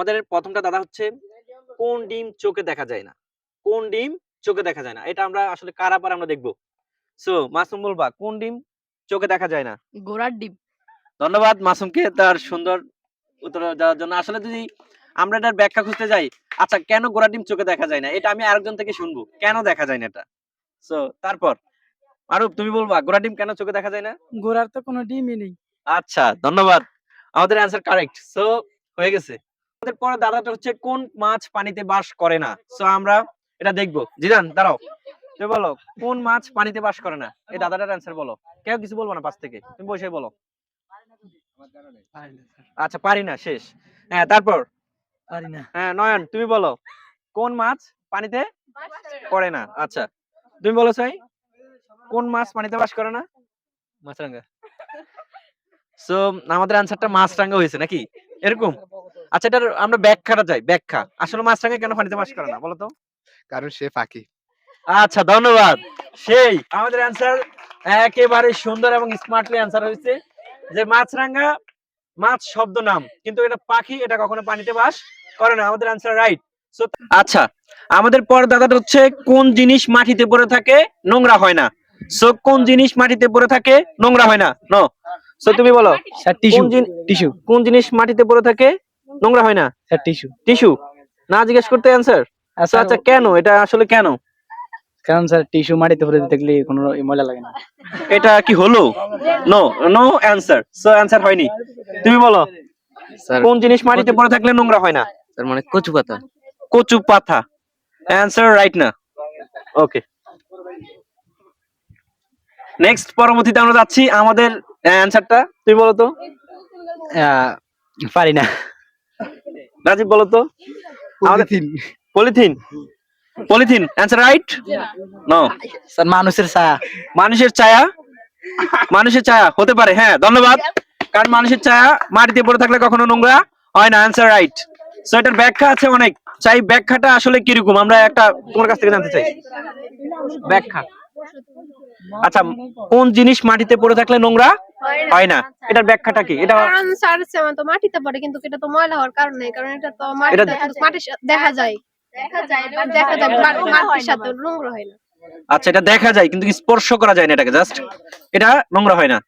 আমাদের প্রথমটা দাদা হচ্ছে কোন ডিম চোখে দেখা যায় না? কোন ডিম চোখে দেখা যায় না? এটা আমরা আসলে কারা পারা আমরা দেখব। সো মাসুম বলবা কোন ডিম চোখে দেখা যায় না? ঘোড়ার ডিম। ধন্যবাদ মাসুমকে তার সুন্দর উত্তর দেওয়ার জন্য। আসলে যদি আমরা এটার ব্যাখ্যা খুঁজতে যাই, আচ্ছা কেন ঘোড়ার ডিম চোখে দেখা যায় না? এটা আমি আরেকজন থেকে শুনবো। কেন দেখা যায় না এটা? সো তারপর মারুফ তুমি বলবা ঘোড়ার ডিম কেন চোখে দেখা যায় না? ঘোড়ার তো কোনো ডিমই নেই। আচ্ছা ধন্যবাদ। আমাদের অ্যান্সার কারেক্ট। সো হয়ে গেছে। আমাদের পরে দাদাটা হচ্ছে কোন মাছ পানিতে বাস করে না? সো আমরা এটা দেখবো। জিদান দাঁড়াও। তুমি বলো কোন মাছ পানিতে বাস করে না? এই দাদাটার অ্যান্সার বলো। কেউ কিছু বলবো না পাশ থেকে। তুমি বসে বলো। আচ্ছা পারি না শেষ। হ্যাঁ তারপর পারি না। হ্যাঁ নয়ন তুমি বলো কোন মাছ পানিতে করে না? আচ্ছা তুমি বলো সাই কোন মাছ পানিতে বাস করে না? মাছরাঙা। সো আমাদের অ্যানসারটা মাছরাঙা হয়েছে নাকি এরকম? আচ্ছা এটার আমরা ব্যাখ্যাটা চাই ব্যাখ্যা আসলে মাছরাঙা কেন পানিতে বাস করে না বলো তো? কারণ সে পাখি। আচ্ছা ধন্যবাদ। সেই আমাদের অ্যানসার একেবারে সুন্দর এবং স্মার্টলি অ্যানসার হয়েছে যে মাছরাঙা মাছ শব্দ নাম কিন্তু এটা পাখি, এটা কখনো পানিতে বাস করে না। আমাদের অ্যানসার রাইট। সো আচ্ছা আমাদের পর দাদাটা হচ্ছে কোন জিনিস মাটিতে পড়ে থাকে নোংরা হয় না? সো কোন জিনিস মাটিতে পড়ে থাকে নোংরা হয় না? নো সো তুমি বলো স্যার টিস্যু। টিস্যু। কোন জিনিস মাটিতে পড়ে থাকে নোংরা হয় না? Sir tissue. টিস্যু না জিজ্ঞেস করতে অ্যানসার? আচ্ছা কেন এটা আসলে কেন? কারণ স্যার টিস্যু মাটিতে পড়ে দেখলে কোনো ময়লা লাগে না। এটা কি হলো? No no answer. So answer হয়নি। তুমি বলো স্যার কোন জিনিস মাটিতে পড়ে থাকলে নোংরা হয় না? তার মানে কচু পাতা। কচু পাতা। অ্যানসার রাইট না। ওকে নেক্সট পরবর্তীতে আমরা যাচ্ছি আমাদের অ্যানসারটা তুমি বলো তো। পারি না। রাজীব বলো তো। Polythene. Polythene. Polythene answer right? No sir মানুষের ছায়া। মানুষের ছায়া। মানুষের ছায়া হতে পারে হ্যাঁ ধন্যবাদ। কারণ মানুষের ছায়া মাটিতে পড়ে থাকলে কখনো নোংরা হয় না। Answer right. সো এটার ব্যাখ্যা আছে অনেক। চাই ব্যাখ্যাটা আসলে কিরকম আমরা একটা তোমার কাছ থেকে জানতে চাই ব্যাখ্যা। আচ্ছা কোন জিনিস মাটিতে পড়ে থাকলে নোংরা হয় না এটার ব্যাখ্যাটা কি? এটা কারণ স্যার সেমন তো মাটিতে পড়ে কিন্তু এটা তো ময়লা হওয়ার কারণ নেই, কারণ এটা তো মাটির সাথে দেখা যায় মাটির সাথে নোংরা হয় না। আচ্ছা এটা দেখা যায় কিন্তু স্পর্শ করা যায় না এটাকে জাস্ট এটা নোংরা হয় না।